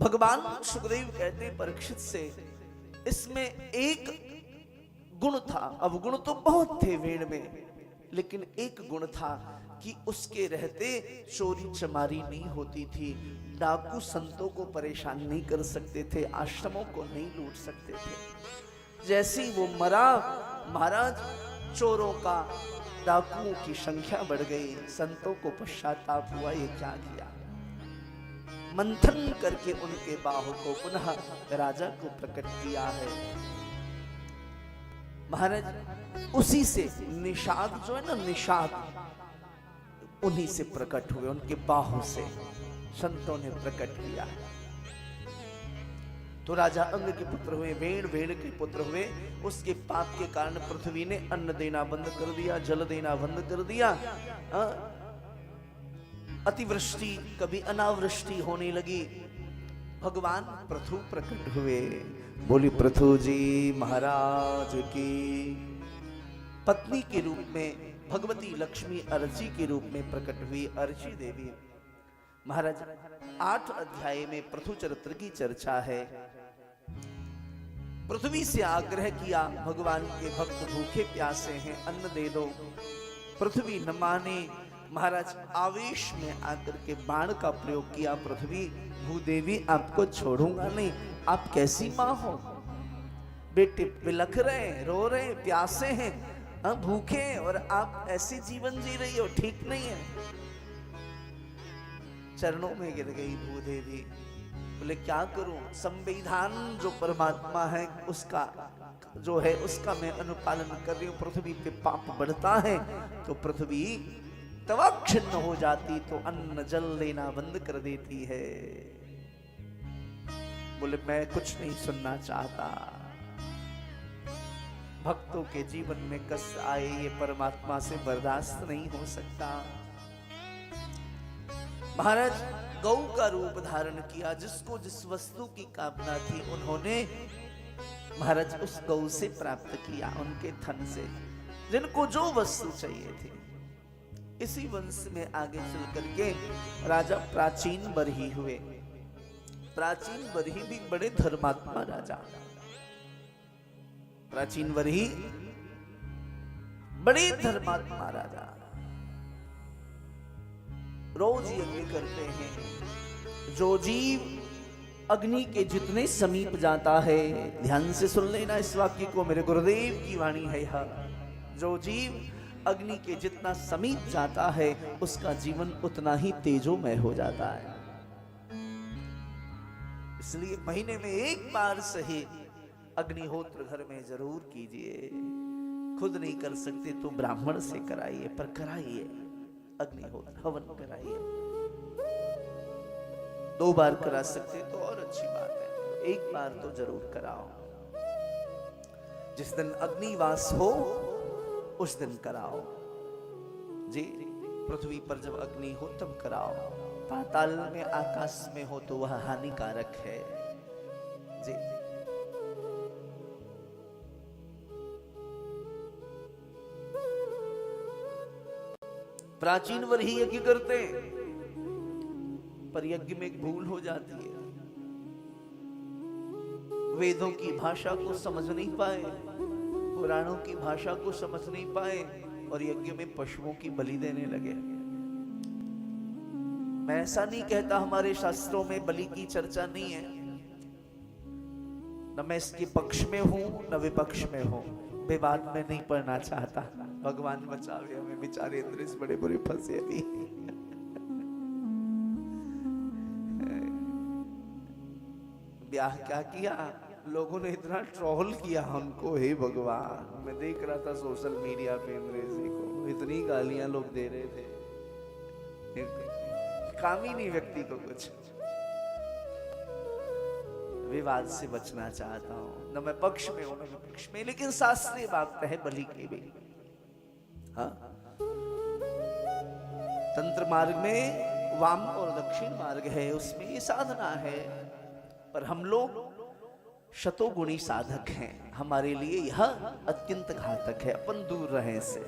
भगवान सुखदेव कहते परीक्षित से, इसमें एक गुण था। अब गुण तो बहुत थे वेद में, लेकिन एक गुण था कि उसके रहते चोरी चमारी नहीं होती थी, डाकू संतों को परेशान नहीं कर सकते थे, आश्रमों को नहीं लूट सकते थे। जैसे ही वो मरा, महाराज चोरों का, डाकुओं की संख्या बढ़ गई। संतों को पश्चाताप हुआ, ये क्या किया। मंथन करके उनके बाहु को पुनः राजा को प्रकट किया है। महाराज उसी से निषाद जो है ना, निषाद उन्हीं से प्रकट हुए, उनके बाहु से संतों ने प्रकट किया है। तो राजा अंग के पुत्र हुए, वेण वेण के पुत्र हुए। उसके पाप के कारण पृथ्वी ने अन्न देना बंद कर दिया, जल देना बंद कर दिया। अतिवृष्टि, कभी अनावृष्टि होने लगी। भगवान पृथु प्रकट हुए। बोली पृथु जी महाराज की। पत्नी के रूप में भगवती लक्ष्मी अर्ची के रूप में प्रकट हुई, अर्ची देवी। महाराज 8 अध्याय में पृथु चरित्र की चर्चा है। पृथ्वी से आग्रह किया, भगवान के भक्त भूखे प्यासे हैं, अन्न दे दो। पृथ्वी न माने। महाराज आवेश में आकर के बाण का प्रयोग किया। पृथ्वी, भूदेवी आपको छोड़ूंगा नहीं। आप कैसी मां हो, बेटे बिलख रहे, रो रहे, प्यासे हैं, भूखे हैं, और आप ऐसे जीवन जी रही हो, ठीक नहीं है। चरणों में गिर गई भूदेवी। बोले क्या करूं, संविधान जो परमात्मा है उसका जो है उसका मैं अनुपालन कर रही हूं। पृथ्वी पे पाप बढ़ता है तो पृथ्वी तवा छिन्न हो जाती, तो अन्न जल देना बंद कर देती है। बोले मैं कुछ नहीं सुनना चाहता। भक्तों के जीवन में कष्ट आए ये परमात्मा से बर्दाश्त नहीं हो सकता। महाराज गौ का रूप धारण किया। जिसको जिस वस्तु की कामना थी उन्होंने महाराज उस गौ से प्राप्त किया, उनके थन से, जिनको जो वस्तु चाहिए थी। इसी वंश में आगे चल करके राजा प्राचीन बरही हुए। प्राचीन बरही भी बड़े धर्मात्मा राजा। प्राचीन बरही बड़े धर्मात्मा राजा, रोज यज्ञ करते हैं। जो जीव अग्नि के जितने समीप जाता है, ध्यान से सुन लेना इस वाक्य को, मेरे गुरुदेव की वाणी है यह। जो जीव अग्नि के जितना समीप जाता है उसका जीवन उतना ही तेजोमय हो जाता है। इसलिए महीने में एक बार सही अग्निहोत्र घर में जरूर कीजिए। खुद नहीं कर सकते तो ब्राह्मण से कराइए, पर कराइए अग्निहोत्र, हवन कराइए। 2 बार करा सकते तो और अच्छी बात है, 1 बार तो जरूर कराओ। जिस दिन अग्निवास हो उस दिन कराओ जी। पृथ्वी पर जब अग्नि हो तब कराओ। पाताल में, आकाश में हो तो वह हानिकारक है जी। प्राचीन वही यज्ञ करते, पर यज्ञ में एक भूल हो जाती है। वेदों की भाषा को समझ नहीं पाए, पुराणों की भाषा को समझ नहीं पाए, और यज्ञ में पशुओं की बलि देने लगे। मैं ऐसा नहीं कहता हमारे शास्त्रों में बलि की चर्चा नहीं है, न मैं इसके पक्ष में हूं न विपक्ष में हूं। विवाद में नहीं पढ़ना चाहता। भगवान बचावे हमें, बेचारे इंद्र से बड़े बुरे फंसे अभी। ब्याह क्या किया, लोगों ने इतना ट्रोल किया हमको, हे भगवान। मैं देख रहा था सोशल मीडिया पे अंग्रेजी को, इतनी गालियां लोग दे रहे थे, काम ही नहीं व्यक्ति को कुछ। विवाद से बचना चाहता हूं, न मैं पक्ष में हूं न विपक्ष में, लेकिन शास्त्रीय बात है बलि की भी। हाँ? तंत्र मार्ग में वाम और दक्षिण मार्ग है, उसमें ये साधना है। पर हम लोग शतोगुणी साधक हैं, हमारे लिए यह अत्यंत घातक है। अपन दूर रहें इससे।